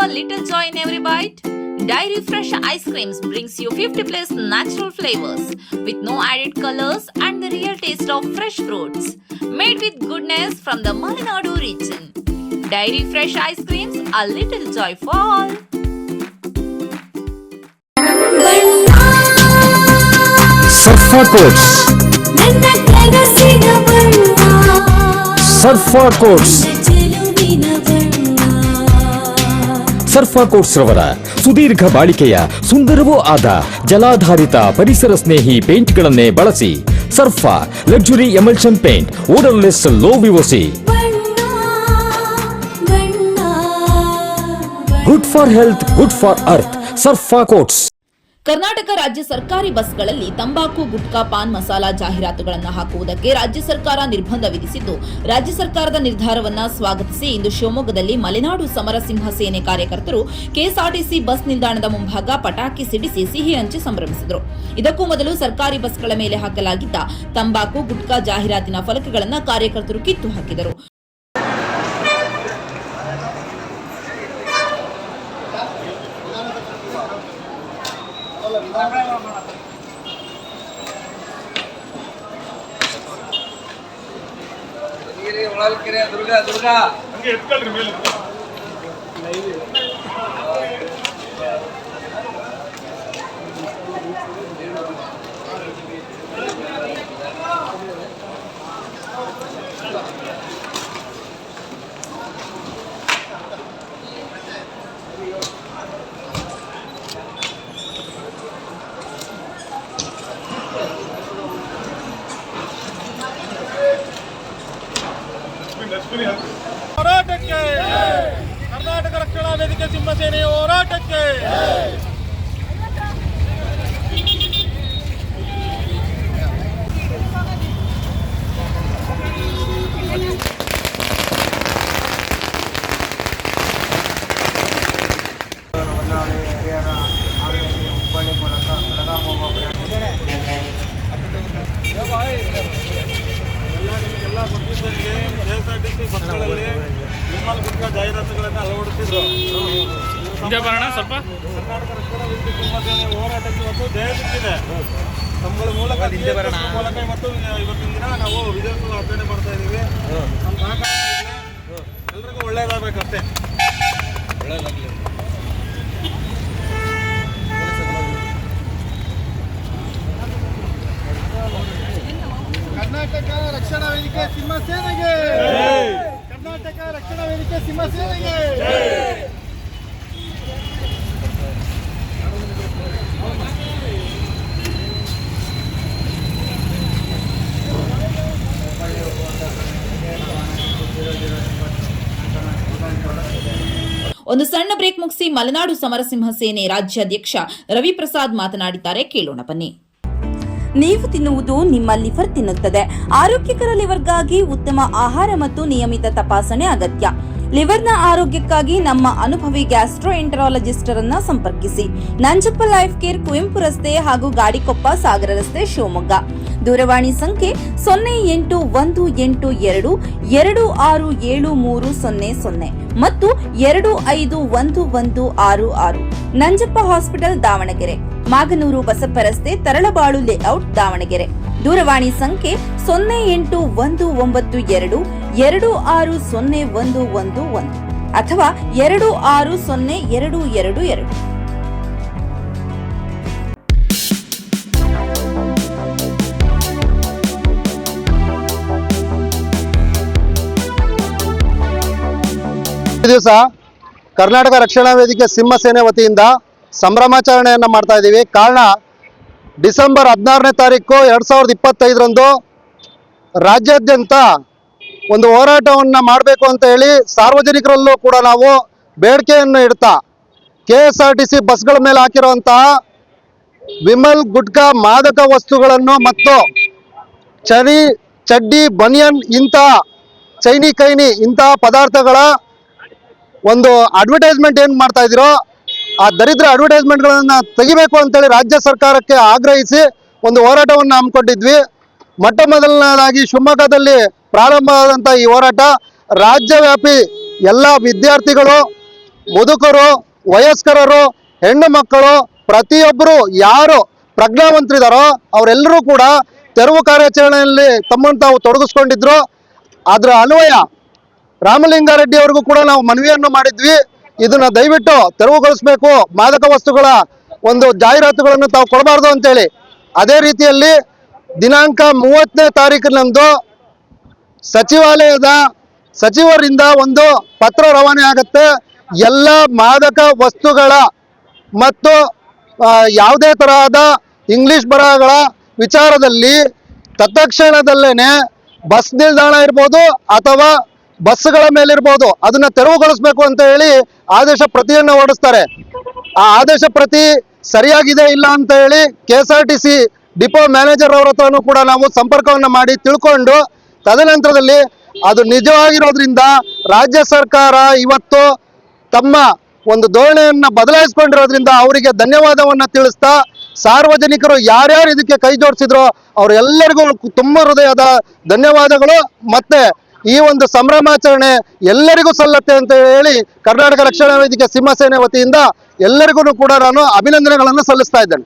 a little joy in every bite? Dairy Fresh Ice Creams brings you 50 plus natural flavors with no added colors and the real taste of fresh fruits. Made with goodness from the Malenadu region. Dairy Fresh Ice Creams, a little joy for all. Surfa Coats. Surfa Coats. ಸರ್ಫಾ quotes ರವರ ಸುದೀರ್ಘ ಬಾಳಿಕೆಯ ಸುಂದರವೂ ಆದ ಜಲಾಧಾರಿತ ಪರಿಸರ ಸ್ನೇಹಿ ಪೇಂಟ್ಗಳನ್ನೇ ಬಳಸಿ. Sarfa luxury emulsion paint, odourless, low VOC, good for health, good for earth. Sarfa coats. Karnataka ರಾಜ್ಯ ಸರ್ಕಾರಿ ಬಸ್ಗಳಲ್ಲಿ ತಂಬಾಕು, ಗುಟ್ಕಾ, ಪಾನ್ ಮಸಾಲಾ ಜಾಹೀರಾತುಗಳನ್ನು ಹಾಕುವುದಕ್ಕೆ ರಾಜ್ಯ ಸರ್ಕಾರ ನಿರ್ಬಂಧ ವಿಧಿಸಿದ್ದು, ರಾಜ್ಯ ಸರ್ಕಾರದ ನಿರ್ಧಾರವನ್ನು ಸ್ವಾಗತಿಸಿ ಇಂದು ಶಿವಮೊಗ್ಗದಲ್ಲಿ ಮಲೆನಾಡು ಸಮರಸಿಂಹ ಸೇನೆ ಕಾರ್ಯಕರ್ತರು ಕೆಎಸ್ಆರ್ಟಿಸಿ ಬಸ್ ನಿಲ್ದಾಣದ ಮುಂಭಾಗ ಪಟಾಕಿ ಸಿಡಿಸಿ ಸಿಹಿ ಹಂಚಿ ಸಂಭ್ರಮಿಸಿದರು. ಇದಕ್ಕೂ ಮೊದಲು ಸರ್ಕಾರಿ ಬಸ್ಗಳ ಮೇಲೆ ಹಾಕಲಾಗಿದ್ದ ತಂಬಾಕು, ಗುಟ್ಕಾ ಜಾಹೀರಾತಿನ ಫಲಕಗಳನ್ನು ಕಾರ್ಯಕರ್ತರು ಕಿತ್ತು ಹಾಕಿದರು. ದುರ್ಗಾ ಹಂಗೆ ಎತ್ಕೊಳ್ರಿ ಮೇಲೆ. ಹೋರಾಟಕ್ಕೆ ಕರ್ನಾಟಕ ರಕ್ಷಣಾ ವೇದಿಕೆ ಸಿಂಹ ಸೇನೆಯ ಹೋರಾಟಕ್ಕೆ ಹುಬ್ಬಳ್ಳಿ ಮೂಲಕ ಬೆಳಗಾವಿ ಹೋಗುವ ಎಲ್ಲ ಬಸ್ಗಳಿಗೆ ಕೆಎಸ್ಆರ್ಟಿಸಿ ಬಸ್ಗಳಲ್ಲಿ ವಿಮಲ್ ಗುಟ್ಕಾ ಜಾಹೀರಾತುಗಳನ್ನು ಅಳವಡಿಸಿದ್ರು. ಸ್ವಲ್ಪ ಕರ್ನಾಟಕ ರಕ್ಷಣಾ ವೇದಿಕೆ ಸಿಂಹ ಸೇನೆ ಹೋರಾಟಕ್ಕೆ ಇವತ್ತು ಜಯ ಸಿಕ್ಕಿದೆ. ತಮ್ಮಗಳ ಮೂಲಕ ಇವತ್ತು ಇವತ್ತಿನ ದಿನ ನಾವು ವಿಜಯೋತ್ಸವ ಆಚರಣೆ ಮಾಡ್ತಾ ಇದ್ದೀವಿ. ನಮ್ಮ ಸಹಕಾರ ಎಲ್ರಿಗೂ ಒಳ್ಳೇದಾಗಬೇಕಷ್ಟೇ. ಒಳ್ಳೇದಾಗಲಿ. ಕರ್ನಾಟಕ ರಕ್ಷಣಾ ವೇದಿಕೆ ಸಿಂಹ ಸೇನೆಗೆ, ಕರ್ನಾಟಕ ರಕ್ಷಣಾ ವೇದಿಕೆ ಸಿಂಹ ಸೇನೆಗೆ. ಒಂದು ಸಣ್ಣ ಬ್ರೇಕ್ ಮುಗಿಸಿ ಮಲೆನಾಡು ಸಮರಸಿಂಹ ಸೇನೆ ರಾಜ್ಯಾಧ್ಯಕ್ಷ ರವಿಪ್ರಸಾದ್ ಮಾತನಾಡಿದ್ದಾರೆ. ಕೇಳೋಣ ಬನ್ನಿ. ನೀವು ತಿನ್ನುವುದು ನಿಮ್ಮ ಲಿವರ್ ತಿನ್ನುತ್ತದೆ. ಆರೋಗ್ಯಕರ ಲಿವರ್ಗಾಗಿ ಉತ್ತಮ ಆಹಾರ ಮತ್ತು ನಿಯಮಿತ ತಪಾಸಣೆ ಅಗತ್ಯ. ಲಿವರ್ನ ಆರೋಗ್ಯಕ್ಕಾಗಿ ನಮ್ಮ ಅನುಭವಿ ಗ್ಯಾಸ್ಟ್ರೋಎಂಟರಾಲಜಿಸ್ಟರನ್ನ ಸಂಪರ್ಕಿಸಿ. ನಂಜಪ್ಪ ಲೈಫ್ ಕೇರ್, ಕುವೆಂಪು ರಸ್ತೆ ಹಾಗೂ ಗಾಡಿಕೊಪ್ಪ, ಸಾಗರ ರಸ್ತೆ, ಶಿವಮೊಗ್ಗ. ದೂರವಾಣಿ ಸಂಖ್ಯೆ 0812226730 ಮತ್ತು 251166. ನಂಜಪ್ಪ ಹಾಸ್ಪಿಟಲ್, ದಾವಣಗೆರೆ. ಮಾಗನೂರು ಬಸಪ್ಪ ರಸ್ತೆ, ತರಳಬಾಳು ಲೇಔಟ್, ದಾವಣಗೆರೆ. ದೂರವಾಣಿ ಸಂಖ್ಯೆ 081922601111 ಅಥವಾ 260222. ಈ ದಿವಸ ಕರ್ನಾಟಕ ರಕ್ಷಣಾ ವೇದಿಕೆ ಸಿಂಹ ಸೇನೆ ವತಿಯಿಂದ ಸಂಭ್ರಮಾಚರಣೆಯನ್ನು ಮಾಡ್ತಾ ಇದ್ದೀವಿ. ಕಾರಣ ಡಿಸೆಂಬರ್ 16ನೇ ತಾರೀಕು 2025ರಂದು ರಾಜ್ಯಾದ್ಯಂತ ಒಂದು ಹೋರಾಟವನ್ನು ಮಾಡಬೇಕು ಅಂತ ಹೇಳಿ ಸಾರ್ವಜನಿಕರಲ್ಲೂ ಕೂಡ ನಾವು ಬೇಡಿಕೆಯನ್ನು ಇಡ್ತಾ ಕೆಎಸ್ಆರ್ಟಿಸಿ ಬಸ್ಗಳ ಮೇಲೆ ಹಾಕಿರುವಂತಹ ವಿಮಲ್ ಗುಟ್ಕಾ ಮಾದಕ ವಸ್ತುಗಳನ್ನು ಮತ್ತು ಚಡ್ಡಿ, ಬನಿಯನ್ ಇಂತಹ ಚೈನಿ ಕೈನಿ ಇಂತಹ ಪದಾರ್ಥಗಳ ಒಂದು ಅಡ್ವರ್ಟೈಸ್ಮೆಂಟ್ ಏನು ಮಾಡ್ತಾ ಇದ್ದೀರೋ ಆ ದರಿದ್ರ ಅಡ್ವರ್ಟೈಸ್ಮೆಂಟ್ಗಳನ್ನು ತೆಗಿಬೇಕು ಅಂತೇಳಿ ರಾಜ್ಯ ಸರ್ಕಾರಕ್ಕೆ ಆಗ್ರಹಿಸಿ ಒಂದು ಹೋರಾಟವನ್ನು ಹಮ್ಮಿಕೊಂಡಿದ್ವಿ. ಮೊಟ್ಟ ಮೊದಲನೇದಾಗಿ ಶಿವಮೊಗ್ಗದಲ್ಲಿ ಪ್ರಾರಂಭವಾದಂಥ ಈ ಹೋರಾಟ ರಾಜ್ಯವ್ಯಾಪಿ ಎಲ್ಲ ವಿದ್ಯಾರ್ಥಿಗಳು ಮುದುಕರು, ವಯಸ್ಕರರು, ಹೆಣ್ಣು ಮಕ್ಕಳು ಪ್ರತಿಯೊಬ್ಬರು ಯಾರು ಪ್ರಜ್ಞಾವಂತರಿದ್ದಾರೋ ಅವರೆಲ್ಲರೂ ಕೂಡ ತೆರವು ಕಾರ್ಯಾಚರಣೆಯಲ್ಲಿ ತಮ್ಮನ್ನು ತಾವು ತೊಡಗಿಸ್ಕೊಂಡಿದ್ರು. ಅದರ ಅನ್ವಯ ರಾಮಲಿಂಗಾರೆಡ್ಡಿ ಅವ್ರಿಗೂ ಕೂಡ ನಾವು ಮನವಿಯನ್ನು ಮಾಡಿದ್ವಿ. ಇದನ್ನ ದಯವಿಟ್ಟು ತೆರವುಗೊಳಿಸಬೇಕು, ಮಾದಕ ವಸ್ತುಗಳ ಒಂದು ಜಾಹೀರಾತುಗಳನ್ನು ತಾವು ಕೊಡಬಾರ್ದು ಅಂತೇಳಿ. ಅದೇ ರೀತಿಯಲ್ಲಿ ದಿನಾಂಕ 30ನೇ ತಾರೀಕಿನಂದು ಸಚಿವಾಲಯದ ಸಚಿವರಿಂದ ಒಂದು ಪತ್ರ ರವಾನೆ ಆಗುತ್ತೆ. ಎಲ್ಲ ಮಾದಕ ವಸ್ತುಗಳ ಮತ್ತು ಯಾವುದೇ ತರಹದ ಇಂಗ್ಲಿಷ್ ಬರಹಗಳ ವಿಚಾರದಲ್ಲಿ ತತ್ಕ್ಷಣದಲ್ಲೇನೆ ಬಸ್ ನಿಲ್ದಾಣ ಇರ್ಬೋದು ಅಥವಾ ಬಸ್ಗಳ ಮೇಲಿರ್ಬೋದು ಅದನ್ನ ತೆರವುಗೊಳಿಸಬೇಕು ಅಂತ ಹೇಳಿ ಆದೇಶ ಪ್ರತಿಯನ್ನು ಹೊರಡಿಸ್ತಾರೆ. ಆ ಆದೇಶ ಪ್ರತಿ ಸರಿಯಾಗಿದೆ ಇಲ್ಲ ಅಂತ ಹೇಳಿ KSRTC ಡಿಪೋ ಮ್ಯಾನೇಜರ್ ಅವರ ಹತ್ರನೂ ಕೂಡ ನಾವು ಸಂಪರ್ಕವನ್ನು ಮಾಡಿ ತಿಳ್ಕೊಂಡು ತದನಂತರದಲ್ಲಿ ಅದು ನಿಜವಾಗಿರೋದ್ರಿಂದ ರಾಜ್ಯ ಸರ್ಕಾರ ಇವತ್ತು ತಮ್ಮ ಒಂದು ಧೋರಣೆಯನ್ನ ಬದಲಾಯಿಸಿಕೊಂಡಿರೋದ್ರಿಂದ ಅವರಿಗೆ ಧನ್ಯವಾದವನ್ನ ತಿಳಿಸ್ತಾ, ಸಾರ್ವಜನಿಕರು ಯಾರ್ಯಾರು ಇದಕ್ಕೆ ಕೈ ಜೋಡಿಸಿದ್ರು ಅವರೆಲ್ಲರಿಗೂ ತುಂಬ ಹೃದಯದ ಧನ್ಯವಾದಗಳು. ಮತ್ತೆ ಈ ಒಂದು ಸಂಭ್ರಮಾಚರಣೆ ಎಲ್ಲರಿಗೂ ಸಲ್ಲತ್ತೆ ಅಂತ ಹೇಳಿ ಕರ್ನಾಟಕ ರಕ್ಷಣಾ ವೇದಿಕೆ ಸಿಂಹಸೇನೆ ವತಿಯಿಂದ ಎಲ್ಲರಿಗೂ ಕೂಡ ನಾನು ಅಭಿನಂದನೆಗಳನ್ನು ಸಲ್ಲಿಸ್ತಾ ಇದ್ದೇನೆ.